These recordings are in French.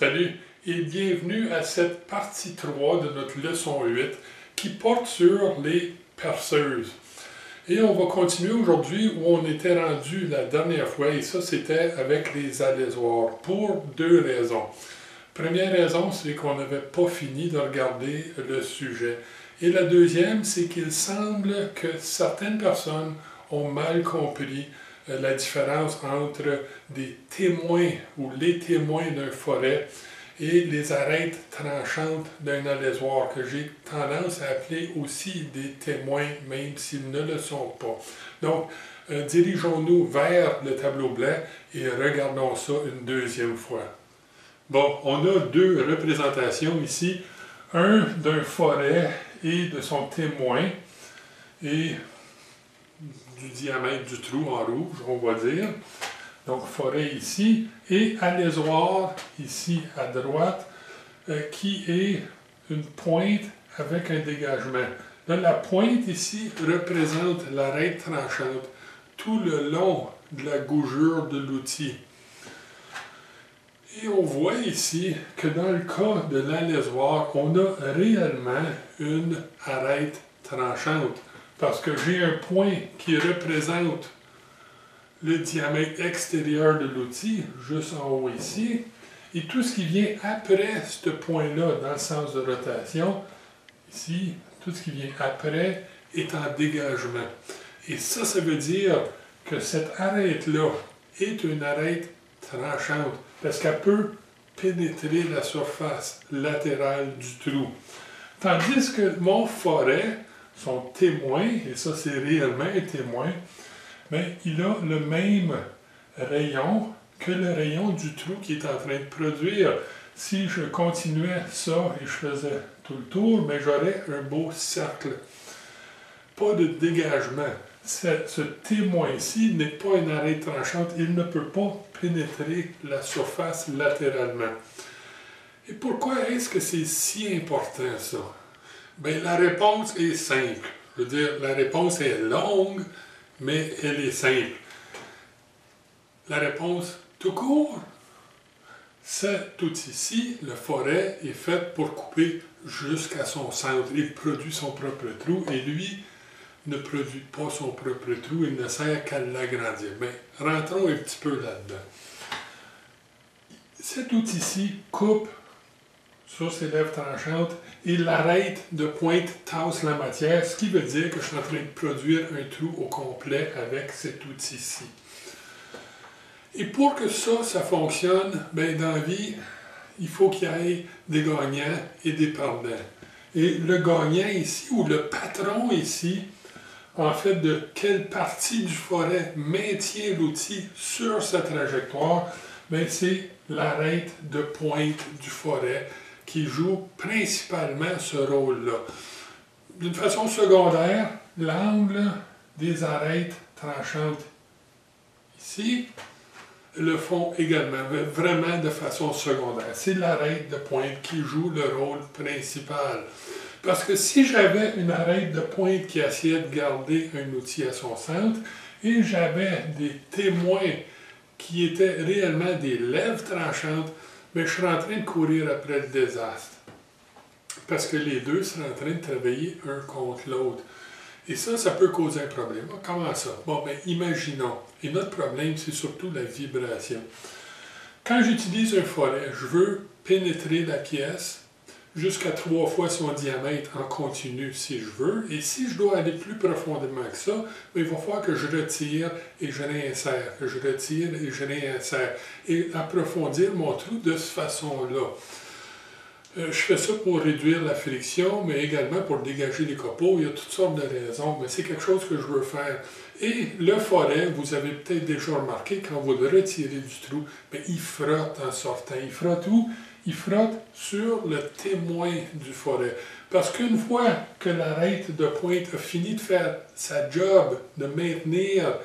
Salut et bienvenue à cette partie 3 de notre leçon 8 qui porte sur les perceuses. Et on va continuer aujourd'hui où on était rendu la dernière fois, et ça c'était avec les alésoirs, pour deux raisons. Première raison, c'est qu'on n'avait pas fini de regarder le sujet. Et la deuxième, c'est qu'il semble que certaines personnes ont mal compris la différence entre des témoins ou les témoins d'un forêt et les arêtes tranchantes d'un alésoir, que j'ai tendance à appeler aussi des témoins, même s'ils ne le sont pas. Donc, dirigeons-nous vers le tableau blanc et regardons ça une deuxième fois. Bon, on a deux représentations ici, un d'un forêt et de son témoin, et du diamètre du trou en rouge, on va dire. Donc, forêt ici, et alésoir ici à droite, qui est une pointe avec un dégagement. Là, la pointe ici représente l'arête tranchante tout le long de la gougure de l'outil. Et on voit ici que dans le cas de l'alésoir, on a réellement une arête tranchante, parce que j'ai un point qui représente le diamètre extérieur de l'outil, juste en haut ici, et tout ce qui vient après ce point-là, dans le sens de rotation, ici, tout ce qui vient après est en dégagement. Et ça veut dire que cette arête-là est une arête tranchante, parce qu'elle peut pénétrer la surface latérale du trou. Tandis que mon forêt, son témoin, et ça c'est réellement un témoin, mais il a le même rayon que le rayon du trou qui est en train de produire. Si je continuais ça et je faisais tout le tour, mais j'aurais un beau cercle. Pas de dégagement. Ce témoin-ci n'est pas une arête tranchante, il ne peut pas pénétrer la surface latéralement. Et pourquoi est-ce que c'est si important ça? Bien, la réponse est simple. Je veux dire, la réponse est longue, mais elle est simple. La réponse tout court, cet outil-ci, le forêt, est fait pour couper jusqu'à son centre. Il produit son propre trou et lui ne produit pas son propre trou, il ne sert qu'à l'agrandir. Mais rentrons un petit peu là-dedans. Cet outil-ci coupe sur ses lèvres tranchantes et l'arête de pointe tasse la matière, ce qui veut dire que je suis en train de produire un trou au complet avec cet outil-ci. Et pour que ça fonctionne, bien, dans la vie, il faut qu'il y ait des gagnants et des perdants. Et le gagnant ici, ou le patron ici, en fait, de quelle partie du forêt maintient l'outil sur sa trajectoire, bien, c'est l'arête de pointe du forêt qui joue principalement ce rôle-là. D'une façon secondaire, l'angle des arêtes tranchantes ici le font également, mais vraiment de façon secondaire. C'est l'arête de pointe qui joue le rôle principal. Parce que si j'avais une arête de pointe qui essayait de garder un outil à son centre, et j'avais des témoins qui étaient réellement des lèvres tranchantes, mais je serais en train de courir après le désastre. Parce que les deux seraient en train de travailler un contre l'autre. Et ça peut causer un problème. Comment ça? Bon, bien, imaginons. Et notre problème, c'est surtout la vibration. Quand j'utilise un forêt, je veux pénétrer la pièce jusqu'à 3 fois son diamètre en continu, si je veux. Et si je dois aller plus profondément que ça, bien, il va falloir que je retire et je réinsère, que je retire et je réinsère. Et approfondir mon trou de cette façon-là. Je fais ça pour réduire la friction, mais également pour dégager les copeaux. Il y a toutes sortes de raisons, mais c'est quelque chose que je veux faire. Et le forêt, vous avez peut-être déjà remarqué, quand vous le retirez du trou, bien, il frotte en sortant. Il frotte où? Il frotte sur le témoin du forêt. Parce qu'une fois que l'arête de pointe a fini de faire sa job de maintenir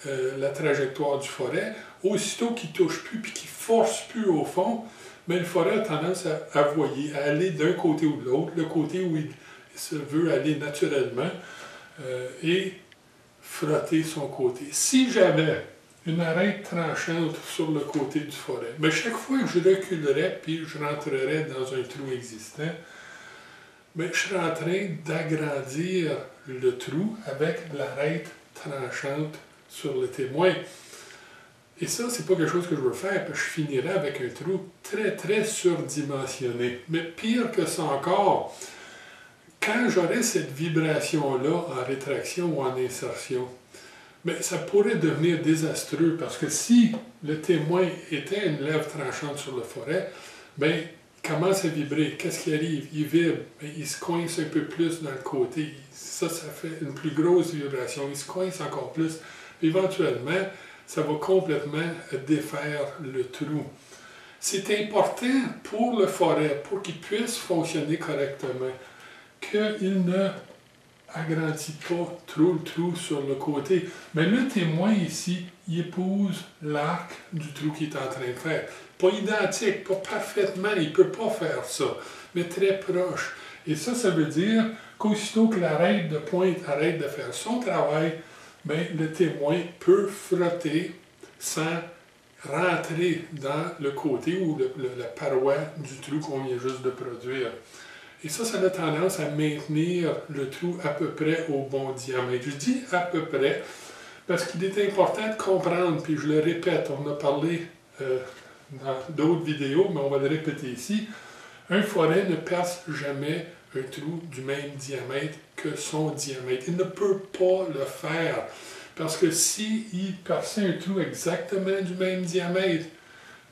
la trajectoire du forêt, aussitôt qu'il ne touche plus et qu'il ne force plus au fond, mais le forêt a tendance à voyer, à aller d'un côté ou de l'autre, le côté où il se veut aller naturellement, et frotter son côté. Si j'avais une arête tranchante sur le côté du forêt. Mais chaque fois que je reculerais puis je rentrerais dans un trou existant, mais je serais en train d'agrandir le trou avec l'arête tranchante sur le témoin. Et ça, c'est pas quelque chose que je veux faire, parce que je finirais avec un trou très, très surdimensionné. Mais pire que ça encore, quand j'aurai cette vibration-là en rétraction ou en insertion, mais ça pourrait devenir désastreux, parce que si le témoin était une lèvre tranchante sur le forêt, bien, il commence à vibrer. Qu'est-ce qui arrive? Il vibre, bien, il se coince un peu plus dans le côté. Ça fait une plus grosse vibration. Il se coince encore plus. Éventuellement, ça va complètement défaire le trou. C'est important pour le forêt, pour qu'il puisse fonctionner correctement, qu'il ne agrandit pas trop le trou sur le côté. Mais le témoin ici, il épouse l'arc du trou qu'il est en train de faire. Pas identique, pas parfaitement, il ne peut pas faire ça, mais très proche. Et ça veut dire qu'aussitôt que l'arête de pointe arrête de faire son travail, bien, le témoin peut frotter sans rentrer dans le côté ou la paroi du trou qu'on vient juste de produire. Et ça a tendance à maintenir le trou à peu près au bon diamètre. Je dis à peu près parce qu'il est important de comprendre, puis je le répète, on a parlé dans d'autres vidéos, mais on va le répéter ici, un forêt ne perce jamais un trou du même diamètre que son diamètre. Il ne peut pas le faire, parce que s'il perçait un trou exactement du même diamètre,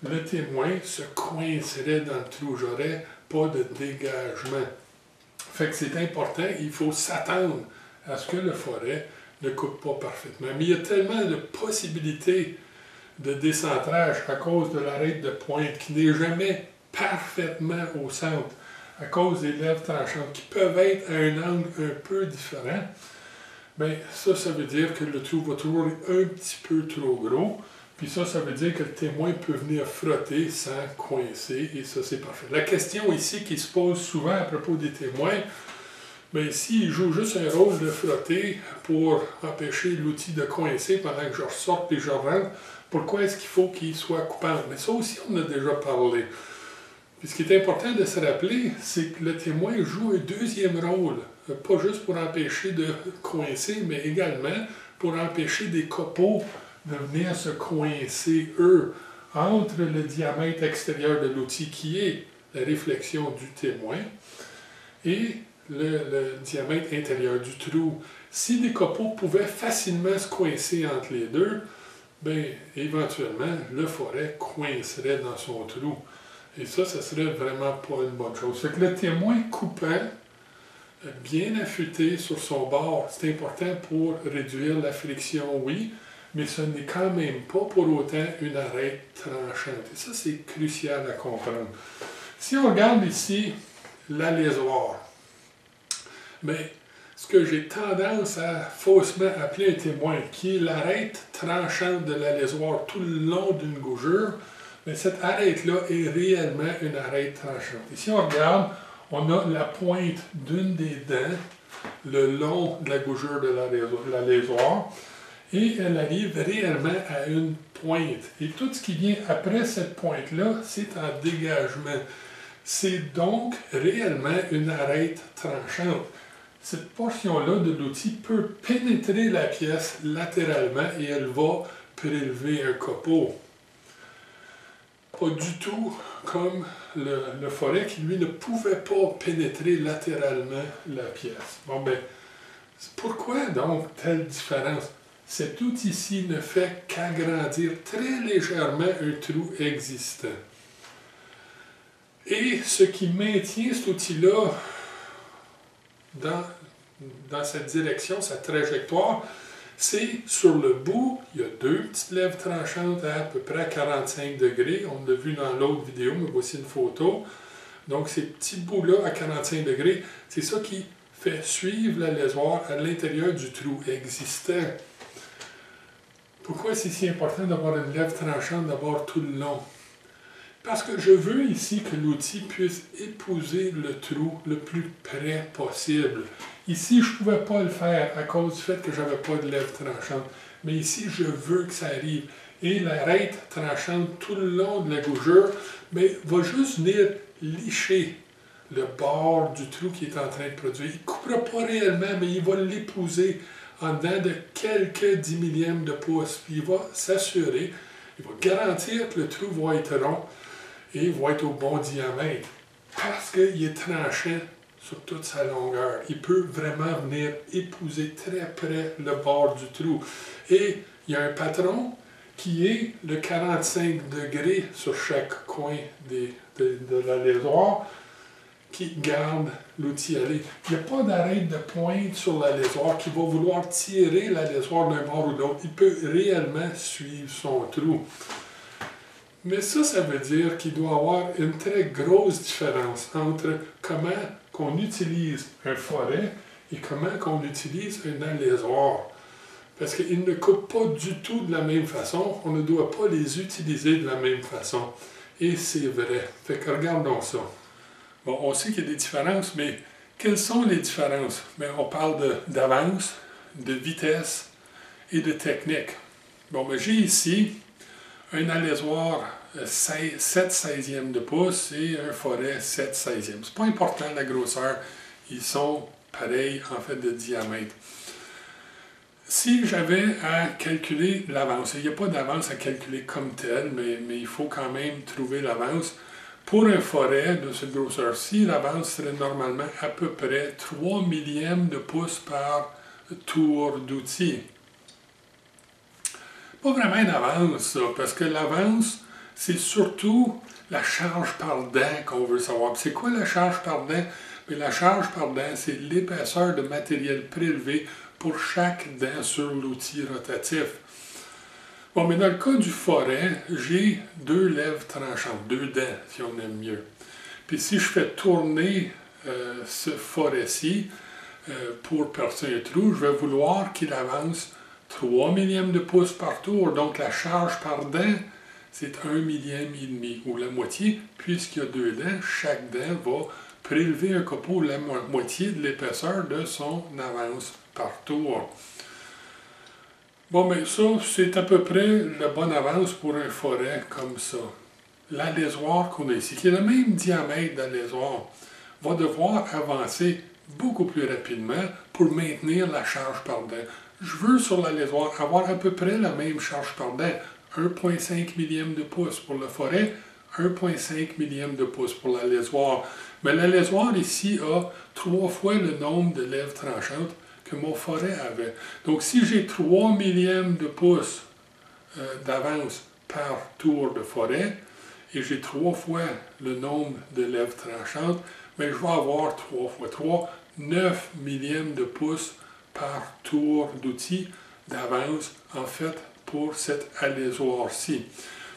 le témoin se coincerait dans le trou, j'aurais pas de dégagement. Fait que c'est important, il faut s'attendre à ce que le forêt ne coupe pas parfaitement. Mais il y a tellement de possibilités de décentrage à cause de l'arête de pointe qui n'est jamais parfaitement au centre, à cause des lèvres tranchantes qui peuvent être à un angle un peu différent. Bien, ça veut dire que le trou va toujours être un petit peu trop gros. Puis ça veut dire que le témoin peut venir frotter sans coincer, et ça, c'est parfait. La question ici qui se pose souvent à propos des témoins, bien, s'il joue juste un rôle de frotter pour empêcher l'outil de coincer pendant que je ressorte et je rentre, pourquoi est-ce qu'il faut qu'il soit coupant? Mais ça aussi, on en a déjà parlé. Puis ce qui est important de se rappeler, c'est que le témoin joue un deuxième rôle, pas juste pour empêcher de coincer, mais également pour empêcher des copeaux de venir se coincer, eux, entre le diamètre extérieur de l'outil, qui est la réflexion du témoin, et le diamètre intérieur du trou. Si des copeaux pouvaient facilement se coincer entre les deux, bien, éventuellement, le forêt coincerait dans son trou. Et ça serait vraiment pas une bonne chose. Fait que le témoin coupant, bien affûté sur son bord, c'est important pour réduire la friction, oui, mais ce n'est quand même pas pour autant une arête tranchante. Et ça, c'est crucial à comprendre. Si on regarde ici l'alésoir, mais ce que j'ai tendance à faussement appeler un témoin, qui est l'arête tranchante de l'alésoir tout le long d'une gaugure, mais cette arête-là est réellement une arête tranchante. Et si on regarde, on a la pointe d'une des dents, le long de la gaugure de l'alésoir, et elle arrive réellement à une pointe. Et tout ce qui vient après cette pointe-là, c'est en dégagement. C'est donc réellement une arête tranchante. Cette portion-là de l'outil peut pénétrer la pièce latéralement et elle va prélever un copeau. Pas du tout comme le forêt qui, lui, ne pouvait pas pénétrer latéralement la pièce. Bon, ben, pourquoi donc telle différence? Cet outil-ci ne fait qu'agrandir très légèrement un trou existant. Et ce qui maintient cet outil-là dans cette direction, sa trajectoire, c'est sur le bout, il y a deux petites lèvres tranchantes à peu près à 45 degrés. On l'a vu dans l'autre vidéo, mais voici une photo. Donc ces petits bouts-là à 45 degrés, c'est ça qui fait suivre l'alésoir à l'intérieur du trou existant. Pourquoi c'est si important d'avoir une lèvre tranchante d'abord tout le long? Parce que je veux ici que l'outil puisse épouser le trou le plus près possible. Ici, je ne pouvais pas le faire à cause du fait que je n'avais pas de lèvre tranchante. Mais ici, je veux que ça arrive. et l'arête tranchante tout le long de la gougure, mais va juste venir licher le bord du trou qu'il est en train de produire. Il ne coupera pas réellement, mais il va l'épouser en dedans de quelques 10 millièmes de pouce. Puis il va s'assurer, il va garantir que le trou va être rond et va être au bon diamètre. Parce qu'il est tranchant sur toute sa longueur. Il peut vraiment venir épouser très près le bord du trou. Et il y a un patron qui est le 45 degrés sur chaque coin de l'alésoir qui garde l'outil aller. Il n'y a pas d'arête de pointe sur l'alésoir qui va vouloir tirer l'alésoir d'un bord ou de l'autre. Il peut réellement suivre son trou. Mais ça veut dire qu'il doit y avoir une très grosse différence entre comment qu'on utilise un forêt et comment qu'on utilise un alésoir. Parce qu'ils ne coupent pas du tout de la même façon, on ne doit pas les utiliser de la même façon. Et c'est vrai. Fait que regardons ça. Bon, on sait qu'il y a des différences, mais quelles sont les différences? Bien, on parle d'avance, de vitesse et de technique. Bon, ben, j'ai ici un alésoir 7/16e de pouce et un forêt 7/16e. C'est pas important la grosseur, ils sont pareils en fait de diamètre. Si j'avais à calculer l'avance, il n'y a pas d'avance à calculer comme tel, mais il faut quand même trouver l'avance. Pour un forêt de cette grosseur-ci, l'avance serait normalement à peu près 3 millièmes de pouce par tour d'outil. Pas vraiment une avance, ça, parce que l'avance, c'est surtout la charge par dent qu'on veut savoir. C'est quoi la charge par dent? Mais la charge par dent, c'est l'épaisseur de matériel prélevé pour chaque dent sur l'outil rotatif. Bon, mais dans le cas du forêt, j'ai 2 lèvres tranchantes, 2 dents, si on aime mieux. Puis si je fais tourner ce forêt-ci pour percer un trou, je vais vouloir qu'il avance 3 millièmes de pouce par tour. Donc la charge par dent, c'est 1 millième et demi, ou la moitié, puisqu'il y a 2 dents, chaque dent va prélever un copeau la moitié de l'épaisseur de son avance par tour. Bon, mais ça, c'est à peu près la bonne avance pour un forêt comme ça. L'alésoir qu'on a ici, qui est le même diamètre d'alésoir, va devoir avancer beaucoup plus rapidement pour maintenir la charge par dent. Je veux sur l'alésoir avoir à peu près la même charge par dent, 1,5 millième de pouce pour le forêt, 1,5 millième de pouce pour l'alésoir. Mais l'alésoir ici a 3 fois le nombre de lèvres tranchantes que mon forêt avait. Donc si j'ai 3 millièmes de pouce d'avance par tour de forêt, et j'ai 3 fois le nombre de lèvres tranchantes, mais je vais avoir 3 fois 3, 9 millièmes de pouce par tour d'outil d'avance, en fait, pour cet alésoir-ci.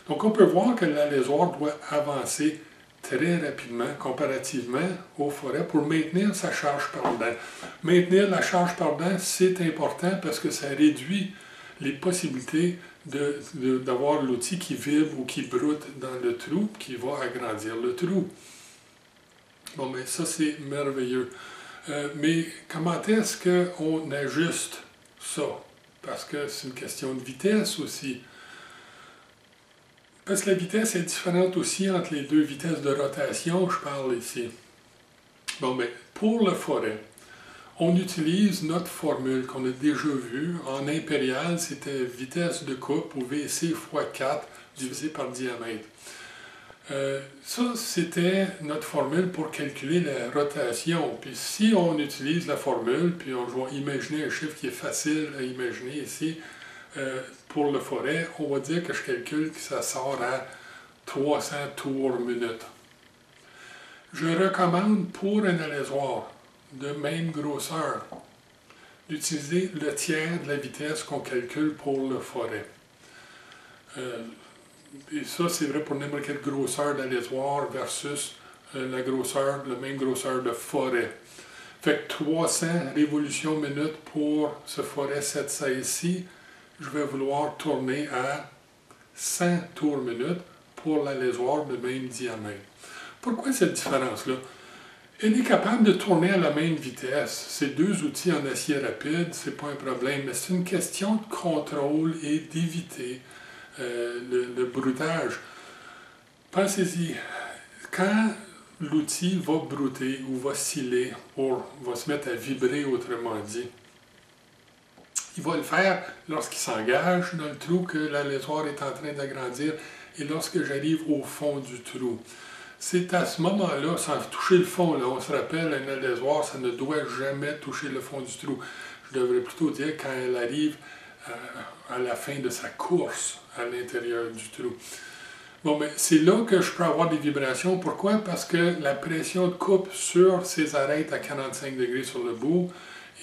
Donc on peut voir que l'alésoir doit avancer très rapidement comparativement aux forêts pour maintenir sa charge par dent. Maintenir la charge par dent, c'est important parce que ça réduit les possibilités d'avoir l'outil qui vibre ou qui broute dans le trou, qui va agrandir le trou. Bon, mais ça, c'est merveilleux. Mais comment est-ce qu'on ajuste ça? Parce que c'est une question de vitesse aussi. Parce que la vitesse est différente aussi entre les deux vitesses de rotation, je parle ici. Bon, mais pour le forêt, on utilise notre formule qu'on a déjà vue. En impérial, c'était vitesse de coupe, ou VC fois 4 divisé par diamètre. Ça, c'était notre formule pour calculer la rotation. Puis si on utilise la formule, puis on va imaginer un chiffre qui est facile à imaginer ici, pour le forêt, on va dire que je calcule que ça sort à 300 tours minute. Je recommande pour un alésoir de même grosseur d'utiliser le tiers de la vitesse qu'on calcule pour le forêt. Et ça, c'est vrai pour n'importe quelle grosseur d'alésoir versus la même grosseur de forêt. Fait que 300 révolutions minute pour ce forêt 716-ci, je vais vouloir tourner à 100 tours minute pour l'alésoir de même diamètre. Pourquoi cette différence-là? Elle est capable de tourner à la même vitesse. C'est 2 outils en acier rapide, c'est pas un problème, mais c'est une question de contrôle et d'éviter le broutage. Pensez-y, quand l'outil va brouter ou va sciller, va se mettre à vibrer autrement dit, il va le faire lorsqu'il s'engage dans le trou, que l'alésoir est en train d'agrandir, et lorsque j'arrive au fond du trou. C'est à ce moment-là, sans toucher le fond, là, on se rappelle, un alésoir, ça ne doit jamais toucher le fond du trou. Je devrais plutôt dire quand elle arrive à la fin de sa course à l'intérieur du trou. Bon, mais c'est là que je peux avoir des vibrations. Pourquoi? Parce que la pression de coupe sur ces arêtes à 45 degrés sur le bout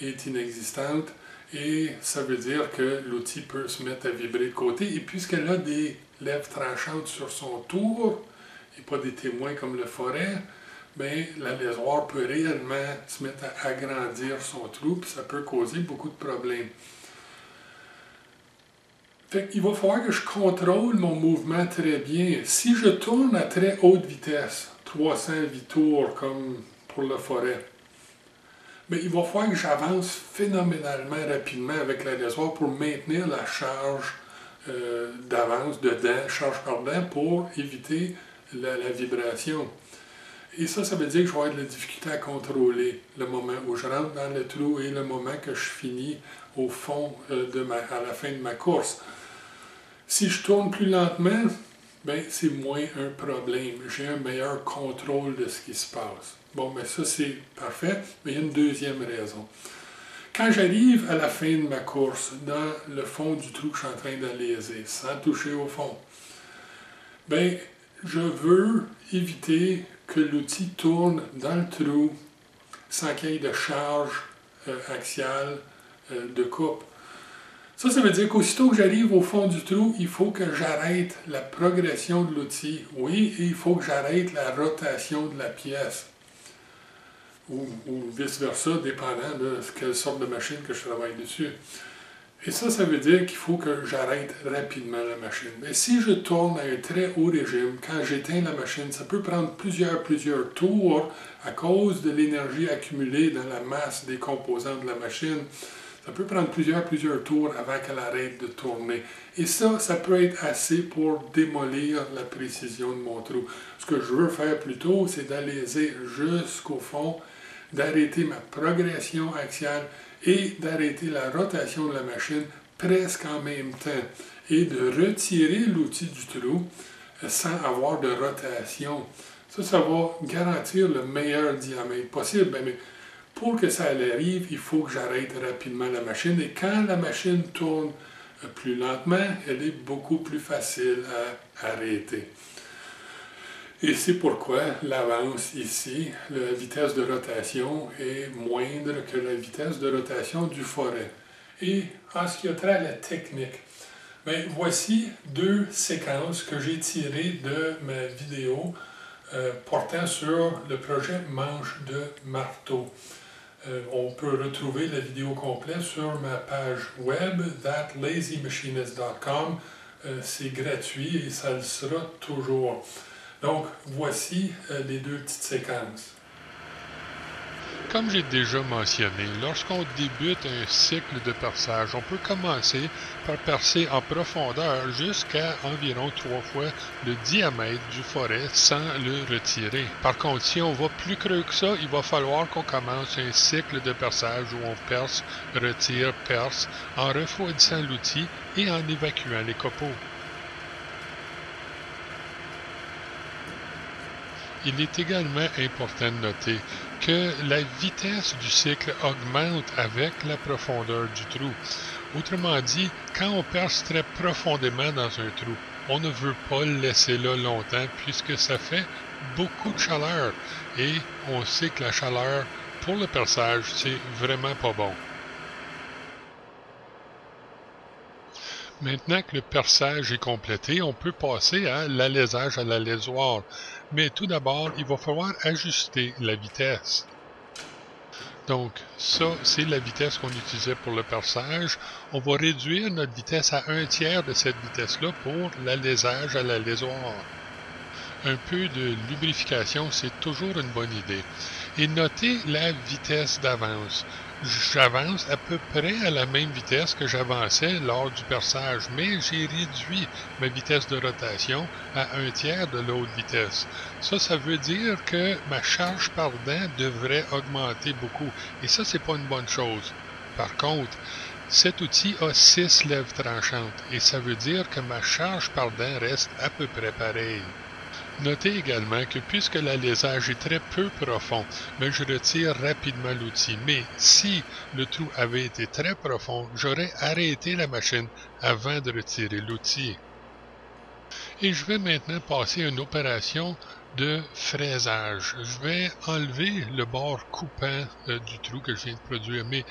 est inexistante et ça veut dire que l'outil peut se mettre à vibrer de côté. Et puisqu'elle a des lèvres tranchantes sur son tour, et pas des témoins comme le forêt, bien, l'alésoir peut réellement se mettre à agrandir son trou, puis ça peut causer beaucoup de problèmes. Fait qu'il va falloir que je contrôle mon mouvement très bien. Si je tourne à très haute vitesse, 308 tours comme pour le forêt, bien, il va falloir que j'avance phénoménalement rapidement avec l'alésoir pour maintenir la charge d'avance dedans, charge par dedans, pour éviter la vibration. Et ça veut dire que je vais avoir de la difficulté à contrôler le moment où je rentre dans le trou et le moment que je finis au fond, à la fin de ma course. Si je tourne plus lentement, ben, c'est moins un problème. J'ai un meilleur contrôle de ce qui se passe. Bon, mais ça, c'est parfait, mais il y a une deuxième raison. Quand j'arrive à la fin de ma course, dans le fond du trou que je suis en train d'alaiser, sans toucher au fond, ben, je veux éviter que l'outil tourne dans le trou sans qu'il y ait de charge axiale de coupe. Ça veut dire qu'aussitôt que j'arrive au fond du trou, il faut que j'arrête la progression de l'outil. Oui, et il faut que j'arrête la rotation de la pièce. Ou vice-versa, dépendant de quelle sorte de machine que je travaille dessus. Et ça veut dire qu'il faut que j'arrête rapidement la machine. Mais si je tourne à un très haut régime, quand j'éteins la machine, ça peut prendre plusieurs tours à cause de l'énergie accumulée dans la masse des composants de la machine. Ça peut prendre plusieurs tours avant qu'elle arrête de tourner. Et ça peut être assez pour démolir la précision de mon trou. Ce que je veux faire plutôt, c'est d'alaiser jusqu'au fond, d'arrêter ma progression axiale et d'arrêter la rotation de la machine presque en même temps et de retirer l'outil du trou sans avoir de rotation. Ça va garantir le meilleur diamètre possible. Mais pour que ça arrive, il faut que j'arrête rapidement la machine. Et quand la machine tourne plus lentement, elle est beaucoup plus facile à arrêter. Et c'est pourquoi l'avance ici, la vitesse de rotation est moindre que la vitesse de rotation du forêt. Et en ce qui a trait à la technique, bien, voici deux séquences que j'ai tirées de ma vidéo portant sur le projet manche de marteau. On peut retrouver la vidéo complète sur ma page web thatlazymachinist.com. C'est gratuit et ça le sera toujours. Donc, voici les deux petites séquences. Comme j'ai déjà mentionné, lorsqu'on débute un cycle de perçage, on peut commencer par percer en profondeur jusqu'à environ 3 fois le diamètre du forêt sans le retirer. Par contre, si on va plus creux que ça, il va falloir qu'on commence un cycle de perçage où on perce, retire, perce, en refroidissant l'outil et en évacuant les copeaux. Il est également important de noter que la vitesse du cycle augmente avec la profondeur du trou. Autrement dit, quand on perce très profondément dans un trou, on ne veut pas le laisser là longtemps puisque ça fait beaucoup de chaleur et on sait que la chaleur pour le perçage, c'est vraiment pas bon. Maintenant que le perçage est complété, on peut passer à l'alaisage à l'alaisoir. Mais tout d'abord, il va falloir ajuster la vitesse. Donc, ça, c'est la vitesse qu'on utilisait pour le perçage. On va réduire notre vitesse à 1/3 de cette vitesse-là pour l'alaisage à l'alaisoir. un peu de lubrification, c'est toujours une bonne idée. Et notez la vitesse d'avance. J'avance à peu près à la même vitesse que j'avançais lors du perçage, mais j'ai réduit ma vitesse de rotation à 1/3 de l'autre vitesse. Ça veut dire que ma charge par dent devrait augmenter beaucoup, et ça, c'est pas une bonne chose. Par contre, cet outil a 6 lèvres tranchantes, et ça veut dire que ma charge par dent reste à peu près pareille. Notez également que puisque l'alésage est très peu profond, je retire rapidement l'outil. Mais si le trou avait été très profond, j'aurais arrêté la machine avant de retirer l'outil. Et je vais maintenant passer à une opération de fraisage. Je vais enlever le bord coupant du trou que je viens de produire, mais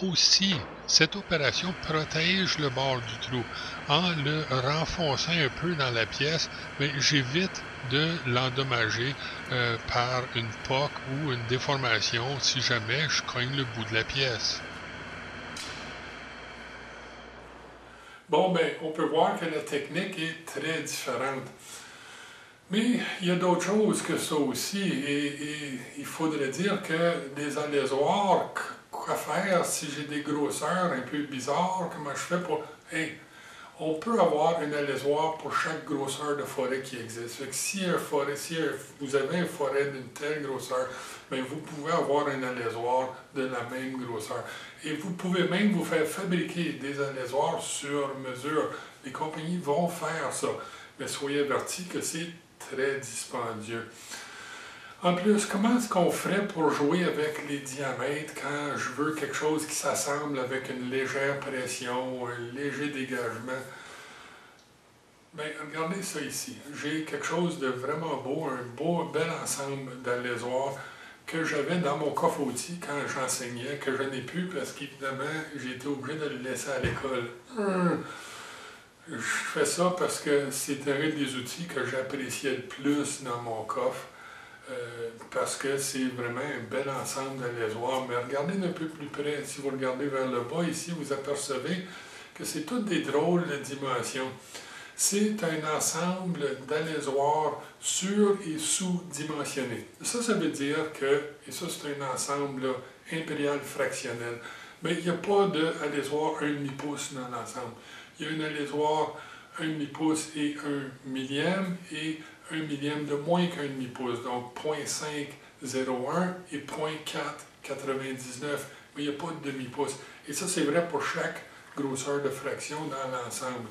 aussi, cette opération protège le bord du trou. En le renfonçant un peu dans la pièce, j'évite de l'endommager par une poque ou une déformation si jamais je cogne le bout de la pièce. Bon, ben, on peut voir que la technique est très différente. Mais il y a d'autres choses que ça aussi, et il faudrait dire que des alésoirs, quoi faire si j'ai des grosseurs un peu bizarres, comment je fais pour... Hey, on peut avoir un alésoir pour chaque grosseur de forêt qui existe. Fait que si vous avez une forêt d'une telle grosseur, vous pouvez avoir un alésoir de la même grosseur. Et vous pouvez même vous faire fabriquer des alésoirs sur mesure. Les compagnies vont faire ça, mais soyez avertis que c'est très dispendieux. En plus, comment est-ce qu'on ferait pour jouer avec les diamètres quand je veux quelque chose qui s'assemble avec une légère pression, un léger dégagement? Regardez ça ici. J'ai quelque chose de vraiment beau, bel ensemble d'alésoirs que j'avais dans mon coffre outils quand j'enseignais, que je n'ai plus parce qu'évidemment, j'ai été obligé de le laisser à l'école. Je fais ça parce que c'est un des outils que j'appréciais le plus dans mon coffre. Parce que c'est vraiment un bel ensemble d'alésoirs. Mais regardez d'un peu plus près, si vous regardez vers le bas ici, vous apercevez que c'est toutes des drôles de dimensions. C'est un ensemble d'alésoirs sur- et sous-dimensionnés. Ça veut dire que, et ça c'est un ensemble là, impérial fractionnel, mais il n'y a pas d'alésoir 1,5 pouce dans l'ensemble. Il y a un alésoir 1,5 pouce et 1 millième, et 1 millième de moins qu'1,5 pouce, donc 0,501 et 0,499, mais il n'y a pas de demi-pouce. Et ça, c'est vrai pour chaque grosseur de fraction dans l'ensemble.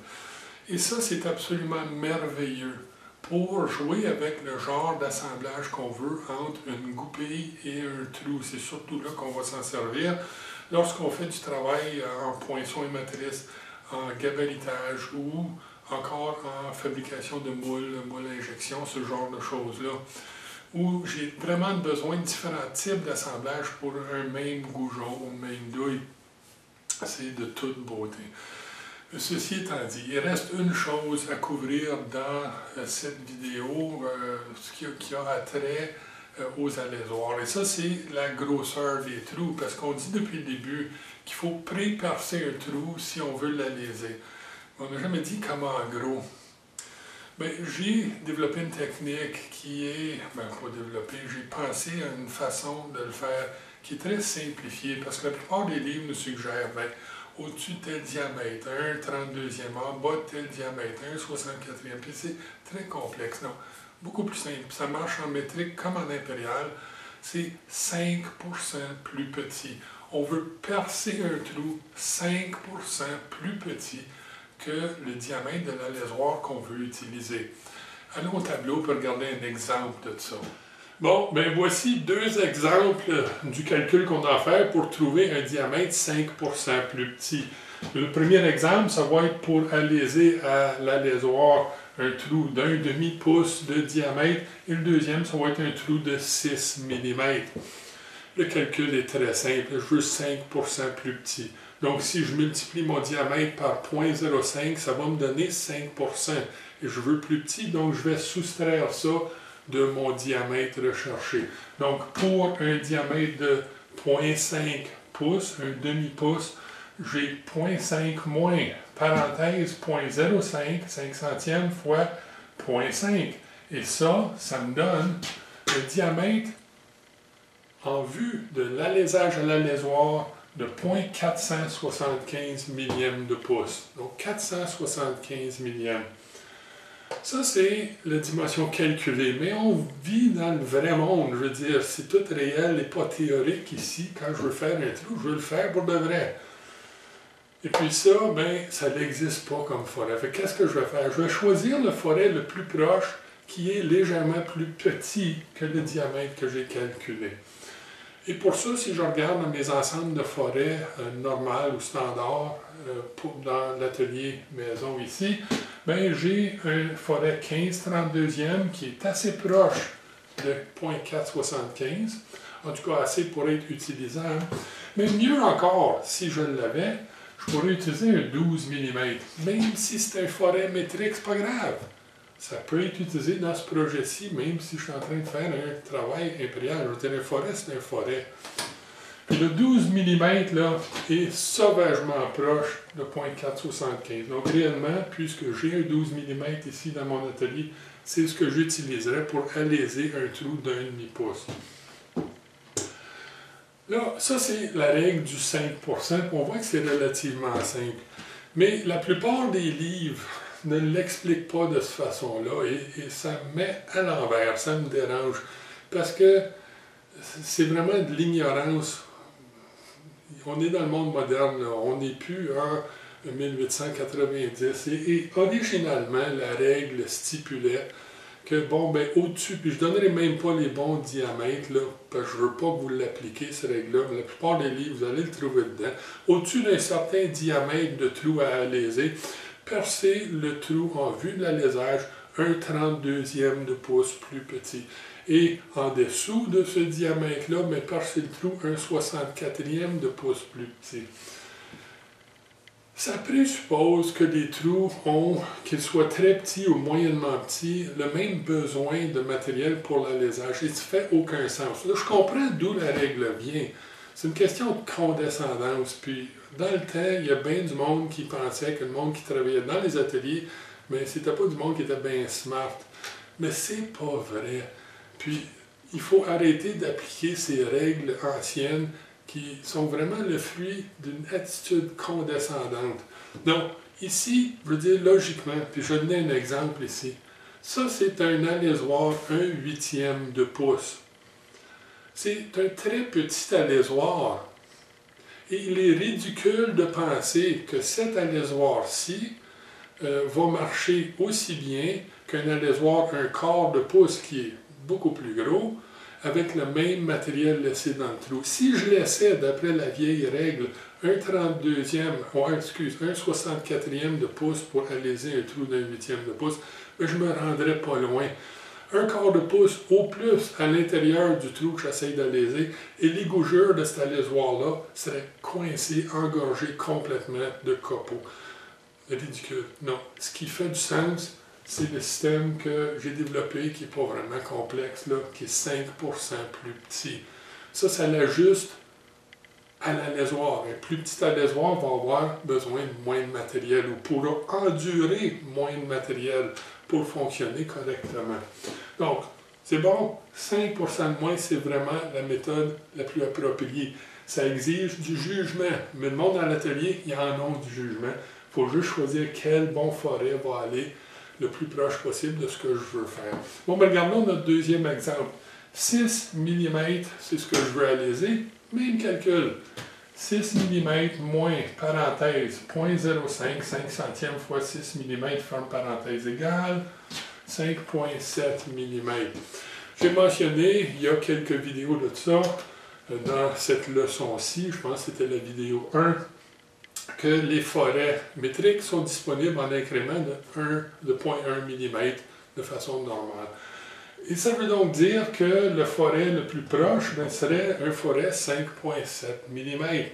Et ça, c'est absolument merveilleux pour jouer avec le genre d'assemblage qu'on veut entre une goupille et un trou. C'est surtout là qu'on va s'en servir lorsqu'on fait du travail en poinçon et matrice, en gabaritage ou encore en fabrication de moules à injection, ce genre de choses-là, où j'ai vraiment besoin de différents types d'assemblage pour un même goujon ou une même douille. C'est de toute beauté. Ceci étant dit, il reste une chose à couvrir dans cette vidéo, ce qui a attrait aux alésoirs. Et ça, c'est la grosseur des trous, parce qu'on dit depuis le début qu'il faut pré-percer un trou si on veut l'aléser. On n'a jamais dit comment gros. J'ai développé une technique qui est, pas développé, j'ai pensé à une façon de le faire qui est très simplifiée, parce que la plupart des livres nous suggèrent, au-dessus de tel diamètre, un 32e, en bas de tel diamètre, un 64e, puis c'est très complexe, non? Beaucoup plus simple. Ça marche en métrique comme en impérial, c'est 5% plus petit. On veut percer un trou 5% plus petit que le diamètre de l'alésoir qu'on veut utiliser. Allons au tableau pour regarder un exemple de ça. Bon, voici deux exemples du calcul qu'on a fait pour trouver un diamètre 5% plus petit. Le premier exemple, ça va être pour aléser à l'alésoir un trou d'1 demi-pouce de diamètre, et le deuxième, ça va être un trou de 6 mm. Le calcul est très simple, je veux 5% plus petit. Donc, si je multiplie mon diamètre par 0,05, ça va me donner 5%. Et je veux plus petit, donc je vais soustraire ça de mon diamètre recherché. Donc, pour un diamètre de 0,5 pouces, un demi-pouce, j'ai 0,5 moins, parenthèse, 0,05, 5 centièmes fois 0,5. Et ça me donne le diamètre en vue de l'alésage à l'alésoir de 0.475 millième de pouce. Donc 475 millièmes. Ça, c'est la dimension calculée. Mais on vit dans le vrai monde. Je veux dire, c'est tout réel et pas théorique ici. Quand je veux faire un trou, je veux le faire pour de vrai. Et puis ça, ben, ça n'existe pas comme forêt. Fait qu'est-ce que je vais faire? Je vais choisir le forêt le plus proche qui est légèrement plus petit que le diamètre que j'ai calculé. Et pour ça, si je regarde dans mes ensembles de forêts normales ou standards dans l'atelier maison ici, ben, j'ai un forêt 15/32e qui est assez proche de 0.475, en tout cas assez pour être utilisable. Mais mieux encore, si je l'avais, je pourrais utiliser un 12 mm. Même si c'est un forêt métrique, c'est pas grave. Ça peut être utilisé dans ce projet-ci, même si je suis en train de faire un travail impérial. Je veux dire, un forêt, c'est un forêt. Puis le 12 mm là, est sauvagement proche de 0.475. Donc réellement, puisque j'ai un 12 mm ici dans mon atelier, c'est ce que j'utiliserais pour aléser un trou d'1,5 pouce. Là, ça c'est la règle du 5%, on voit que c'est relativement simple. Mais la plupart des livres ne l'expliquent pas de cette façon-là et ça me met à l'envers, ça me dérange. Parce que c'est vraiment de l'ignorance. On est dans le monde moderne, là. On n'est plus en 1890. Et originalement, la règle stipulait que, bon, ben, au-dessus, puis je ne donnerai même pas les bons diamètres, là, parce que je ne veux pas que vous l'appliquiez, cette règle-là, mais la plupart des livres, vous allez le trouver dedans. Au-dessus d'un certain diamètre de trou à aléser, percez le trou en vue de l'alésage, un 32e de pouce plus petit. Et en dessous de ce diamètre-là, mais percez le trou un 64e de pouce plus petit. Ça présuppose que les trous ont, qu'ils soient très petits ou moyennement petits, le même besoin de matériel pour l'alésage. Et ça ne fait aucun sens. Là, je comprends d'où la règle vient. C'est une question de condescendance. Puis, dans le temps, il y a bien du monde qui pensait que le monde qui travaillait dans les ateliers, mais c'était pas du monde qui était bien smart. Mais c'est pas vrai. Puis, il faut arrêter d'appliquer ces règles anciennes qui sont vraiment le fruit d'une attitude condescendante. Donc, ici, je veux dire logiquement, puis je donne un exemple ici. Ça, c'est un alésoir 1/8 de pouce. C'est un très petit alésoir. Et il est ridicule de penser que cet alésoir-ci va marcher aussi bien qu'un alésoir 1/4 de pouce qui est beaucoup plus gros, avec le même matériel laissé dans le trou. Si je laissais, d'après la vieille règle, un 64e de pouce pour aléser un trou d'1/8 de pouce, je ne me rendrais pas loin. 1/4 de pouce au plus à l'intérieur du trou que j'essaie d'aléser, et l'égougure de cet alésoir-là serait coincée, engorgée complètement de copeaux. Ridicule. Non. Ce qui fait du sens, c'est le système que j'ai développé, qui n'est pas vraiment complexe, là, qui est 5% plus petit. Ça l'ajuste à l'alésoir. Un plus petit alésoir va avoir besoin de moins de matériel ou pourra endurer moins de matériel pour fonctionner correctement. Donc, c'est bon, 5% de moins, c'est vraiment la méthode la plus appropriée. Ça exige du jugement, mais le monde dans l'atelier, ils en ont du jugement. Il faut juste choisir quel bon forêt va aller le plus proche possible de ce que je veux faire. Bon, ben regardons notre deuxième exemple. 6 mm, c'est ce que je veux aléser. Même calcul. 6 mm moins, parenthèse, 0.05, 5 centièmes fois 6 mm, ferme parenthèse, égale 5,7 mm. J'ai mentionné, il y a quelques vidéos de ça, dans cette leçon-ci, je pense que c'était la vidéo 1, que les forêts métriques sont disponibles en incrément de 0,1 mm de façon normale. Et ça veut donc dire que le forêt le plus proche serait un forêt 5,7 mm.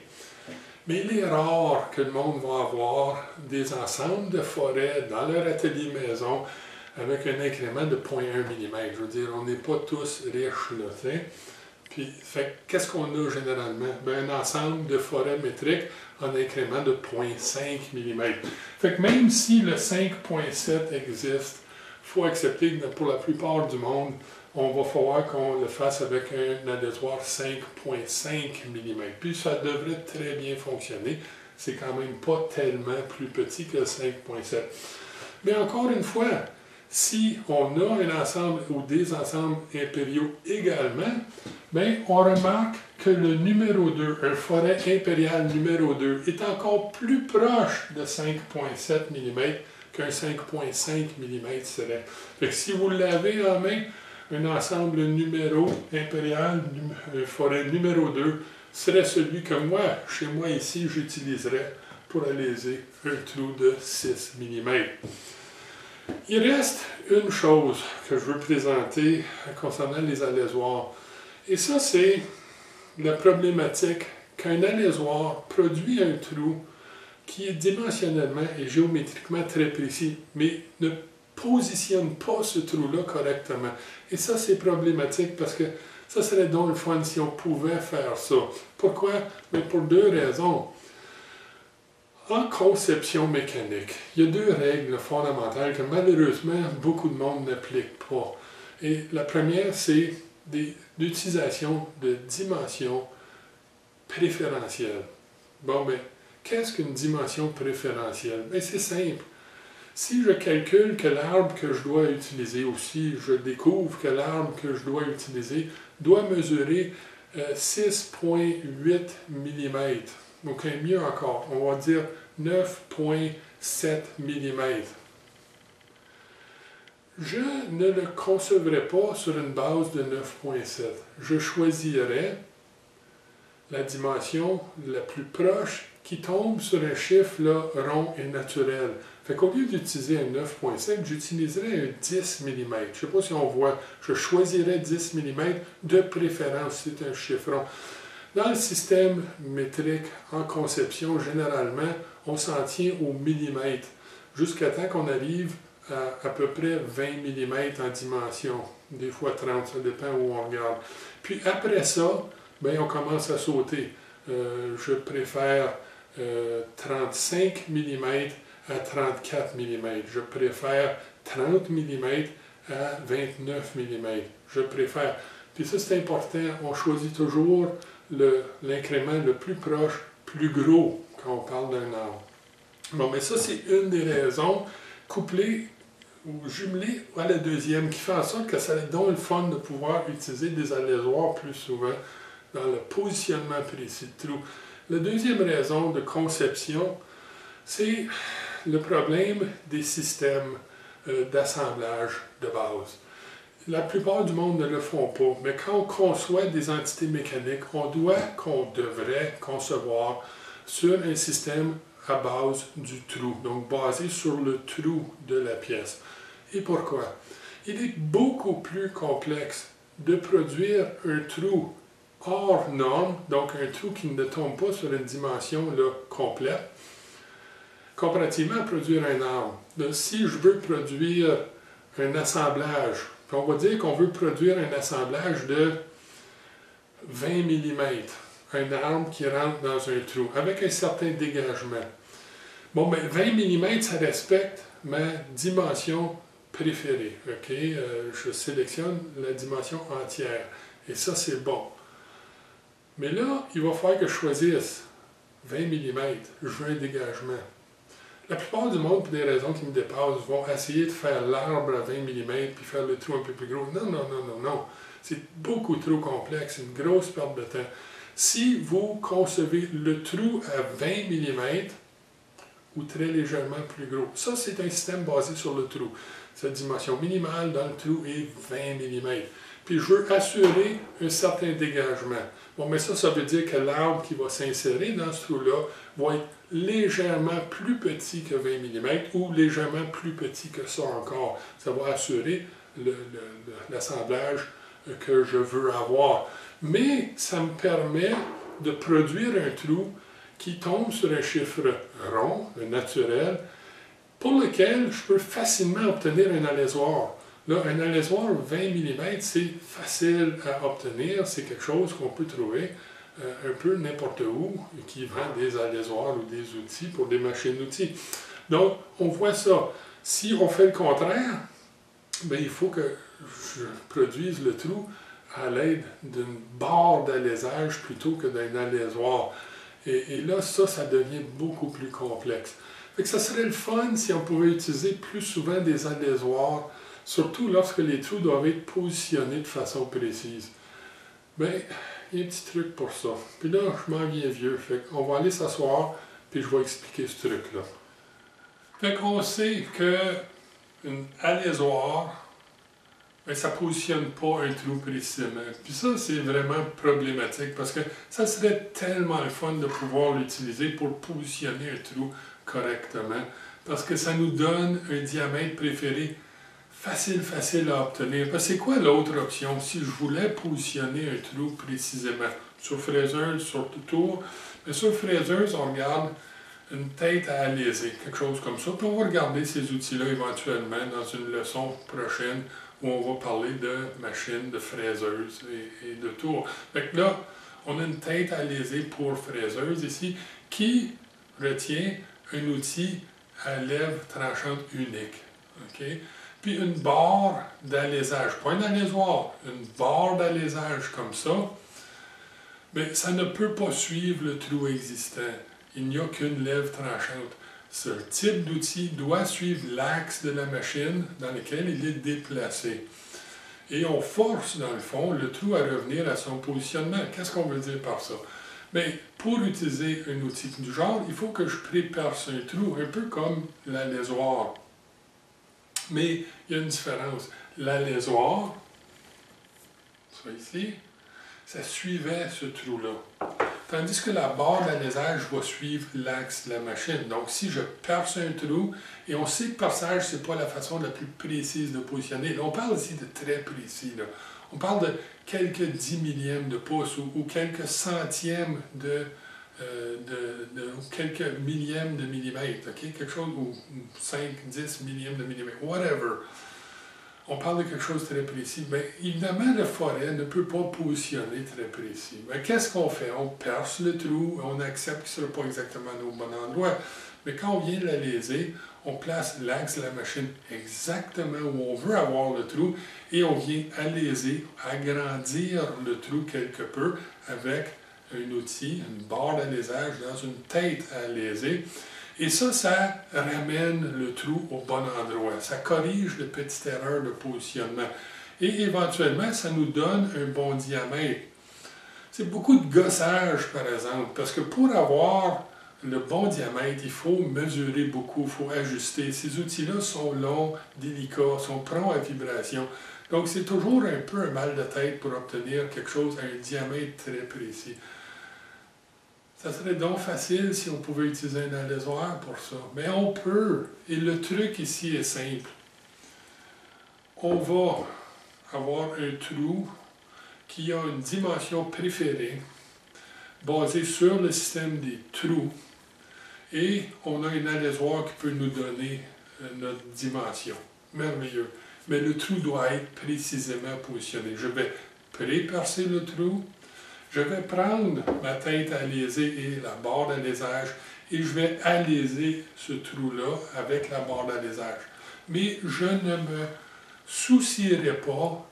Mais il est rare que le monde va avoir des ensembles de forêts dans leur atelier maison avec un incrément de 0,1 mm. Je veux dire, on n'est pas tous riches, là, tu sais. Puis, qu'est-ce qu'on a généralement? Ben, un ensemble de forêts métriques en incrément de 0,5 mm. Fait que même si le 5,7 existe, il faut accepter que pour la plupart du monde, on va falloir qu'on le fasse avec un alésoir 5,5 mm. Puis ça devrait très bien fonctionner. C'est quand même pas tellement plus petit que le 5,7. Mais encore une fois, si on a un ensemble ou des ensembles impériaux également, bien, on remarque que le numéro 2, un forêt impérial numéro 2, est encore plus proche de 5,7 mm qu'un 5,5 mm serait. Fait que si vous l'avez en main, un ensemble numéro impérial, forêt numéro 2, serait celui que moi, chez moi ici, j'utiliserais pour aléser un trou de 6 mm. Il reste une chose que je veux présenter concernant les alésoirs. Et ça, c'est la problématique qu'un alésoir produit un trou qui est dimensionnellement et géométriquement très précis, mais ne positionne pas ce trou-là correctement. Et ça, c'est problématique parce que ça serait donc le fun si on pouvait faire ça. Pourquoi? Mais pour deux raisons. En conception mécanique, il y a deux règles fondamentales que malheureusement beaucoup de monde n'applique pas. Et la première, c'est l'utilisation de dimensions préférentielles. Bon, mais qu'est-ce qu'une dimension préférentielle? Bien, c'est simple. Si je calcule que l'arbre que je dois utiliser, ou si je découvre que l'arbre que je dois utiliser doit mesurer 6,8 mm, donc mieux encore, on va dire 9,7 mm. Je ne le concevrai pas sur une base de 9,7. Je choisirais la dimension la plus proche qui tombe sur un chiffre là, rond et naturel. Fait qu'au lieu d'utiliser un 9,7, j'utiliserais un 10 mm. Je ne sais pas si on voit, je choisirais 10 mm de préférence, c'est un chiffre rond. Dans le système métrique en conception, généralement, on s'en tient au millimètre, jusqu'à temps qu'on arrive à peu près 20 mm en dimension, des fois 30, ça dépend où on regarde. Puis après ça, bien, on commence à sauter. Je préfère 35 mm à 34 mm. Je préfère 30 mm à 29 mm. Je préfère. Puis ça, c'est important, on choisit toujours l'incrément le plus proche, plus gros, quand on parle d'un arbre. Bon, mais ça, c'est une des raisons, couplée ou jumelée à la deuxième, qui fait en sorte que ça donne le fun de pouvoir utiliser des alésoirs plus souvent dans le positionnement précis de trou. La deuxième raison de conception, c'est le problème des systèmes d'assemblage de base. La plupart du monde ne le font pas, mais quand on conçoit des entités mécaniques, qu'on devrait concevoir sur un système à base du trou, donc basé sur le trou de la pièce. Et pourquoi? Il est beaucoup plus complexe de produire un trou hors norme, donc un trou qui ne tombe pas sur une dimension là, complète, comparativement à produire un arbre. Donc, si je veux produire un assemblage, on va dire qu'on veut produire un assemblage de 20 mm, un arbre qui rentre dans un trou, avec un certain dégagement. Bon, mais 20 mm, ça respecte ma dimension préférée. Okay? Je sélectionne la dimension entière. Et ça, c'est bon. Mais là, il va falloir que je choisisse 20 mm. Je veux un dégagement. La plupart du monde, pour des raisons qui me dépassent, vont essayer de faire l'arbre à 20 mm puis faire le trou un peu plus gros. Non, non, non, non, non. C'est beaucoup trop complexe. C'est une grosse perte de temps. Si vous concevez le trou à 20 mm ou très légèrement plus gros, ça, c'est un système basé sur le trou. Sa dimension minimale dans le trou est 20 mm. Puis je veux assurer un certain dégagement. Bon, mais ça veut dire que l'arbre qui va s'insérer dans ce trou-là va être légèrement plus petit que 20 mm ou légèrement plus petit que ça encore. Ça va assurer l'assemblage que je veux avoir. Mais ça me permet de produire un trou qui tombe sur un chiffre rond, naturel, pour lequel je peux facilement obtenir un alésoir. Là, un alésoir 20 mm, c'est facile à obtenir, c'est quelque chose qu'on peut trouver un peu n'importe où, qui vend des alésoirs ou des outils pour des machines-outils. Donc, on voit ça. Si on fait le contraire, bien, il faut que je produise le trou à l'aide d'une barre d'alésage plutôt que d'un alésoir. Et là, ça devient beaucoup plus complexe. Fait que ça serait le fun si on pouvait utiliser plus souvent des alésoirs, surtout lorsque les trous doivent être positionnés de façon précise. Bien, il y a un petit truc pour ça. Puis là, je m'en viens vieux. Fait qu'on va aller s'asseoir, puis je vais expliquer ce truc-là. Fait qu'on sait qu'une alésoire, bien, ça ne positionne pas un trou précisément. Puis ça, c'est vraiment problématique parce que ça serait tellement le fun de pouvoir l'utiliser pour positionner un trou correctement. Parce que ça nous donne un diamètre préféré facile à obtenir. Parce que c'est quoi l'autre option? Si je voulais positionner un trou précisément, sur fraiseuse, sur tout tour, mais sur fraiseuse, on regarde une tête à aléser, quelque chose comme ça. Puis on va regarder ces outils-là éventuellement dans une leçon prochaine où on va parler de machines, de fraiseuses et de tours. Fait que là, on a une tête à aléser pour fraiseuse ici qui retient un outil à lèvres tranchantes unique. Okay? Puis une barre d'alésage, pas un alésoir, une barre d'alésage comme ça, mais ça ne peut pas suivre le trou existant. Il n'y a qu'une lèvre tranchante. Ce type d'outil doit suivre l'axe de la machine dans lequel il est déplacé. Et on force, dans le fond, le trou à revenir à son positionnement. Qu'est-ce qu'on veut dire par ça? Bien, pour utiliser un outil du genre, il faut que je préperce un trou, un peu comme l'alésoir. Mais il y a une différence. L'alésoir, ça ici, ça suivait ce trou-là. Tandis que la barre d'alésage va suivre l'axe de la machine. Donc, si je perce un trou, et on sait que perçage, ce n'est pas la façon la plus précise de positionner. Là, on parle ici de très précis. Là. On parle de quelques 10 millièmes de pouce ou quelques centièmes ou quelques millièmes de millimètre. Okay? Quelque chose, ou 5, 10 millièmes de millimètre, whatever. On parle de quelque chose de très précis. Bien, évidemment, le forêt ne peut pas positionner très précis. Mais qu'est-ce qu'on fait? On perce le trou, on accepte qu'il ne sera pas exactement au bon endroit. Mais quand on vient l'aléser, on place l'axe de la machine exactement où on veut avoir le trou et on vient aléser, agrandir le trou quelque peu avec un outil, une barre d'alésage dans une tête à aléser. Et ça ramène le trou au bon endroit. Ça corrige les petites erreurs de positionnement. Et éventuellement, ça nous donne un bon diamètre. C'est beaucoup de gossage, par exemple, parce que pour avoir le bon diamètre, il faut mesurer beaucoup, il faut ajuster. Ces outils-là sont longs, délicats, sont prompts à vibration. Donc, c'est toujours un peu un mal de tête pour obtenir quelque chose à un diamètre très précis. Ça serait donc facile si on pouvait utiliser un alésoir pour ça. Mais on peut. Et le truc ici est simple. On va avoir un trou qui a une dimension préférée basée sur le système des trous. Et on a un alésoir qui peut nous donner notre dimension. Merveilleux. Mais le trou doit être précisément positionné. Je vais pré-percer le trou. Je vais prendre ma tête à aléser et la barre d'alésage et je vais aléser ce trou-là avec la barre d'alésage. Mais je ne me soucierai pas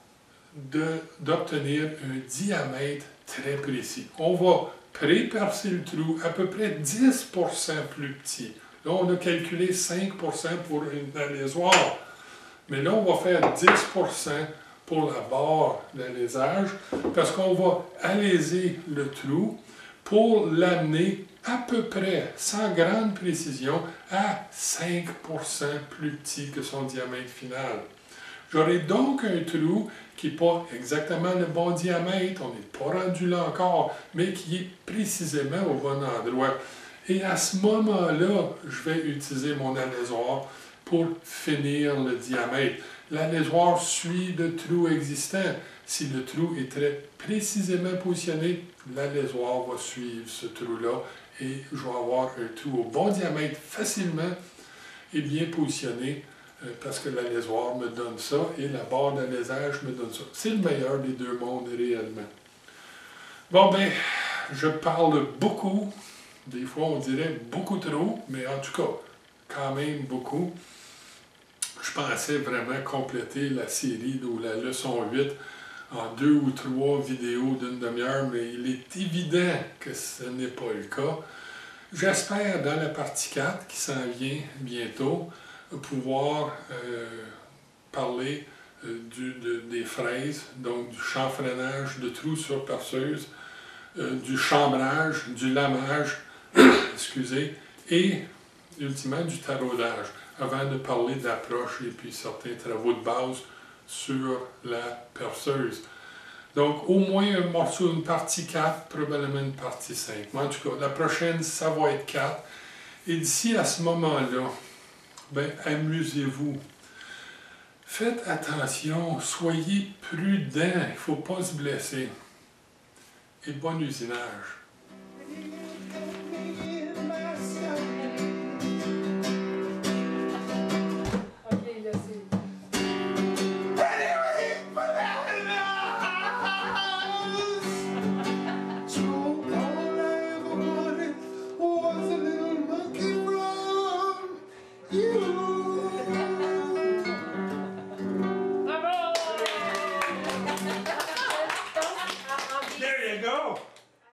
d'obtenir un diamètre très précis. On va pré-percer le trou à peu près 10% plus petit. Là, on a calculé 5% pour un alésoir. Mais là, on va faire 10% pour la barre d'alésage, parce qu'on va aléser le trou pour l'amener à peu près, sans grande précision, à 5% plus petit que son diamètre final. J'aurai donc un trou qui n'est pas exactement le bon diamètre, on n'est pas rendu là encore, mais qui est précisément au bon endroit. Et à ce moment-là, je vais utiliser mon alésoir pour finir le diamètre. L'alésoir suit le trou existant. Si le trou est très précisément positionné, l'alésoir va suivre ce trou-là et je vais avoir un trou au bon diamètre facilement et bien positionné parce que l'alésoir me donne ça et la barre d'alésage me donne ça. C'est le meilleur des deux mondes réellement. Bon ben, je parle beaucoup, des fois on dirait beaucoup trop, mais en tout cas, quand même beaucoup. je pensais vraiment compléter la série ou la leçon 8 en 2 ou 3 vidéos d'une demi-heure, mais il est évident que ce n'est pas le cas. J'espère, dans la partie 4, qui s'en vient bientôt, pouvoir parler des fraises, donc du chanfreinage de trous sur perceuse, du chambrage, du lamage, excusez, et ultimement du taraudage, avant de parler d'approche et puis certains travaux de base sur la perceuse. Donc, au moins un morceau, une partie 4, probablement une partie 5. Mais en tout cas, la prochaine, ça va être 4. Et d'ici à ce moment-là, ben, amusez-vous. Faites attention, soyez prudents, il ne faut pas se blesser. Et bon usinage. There you go.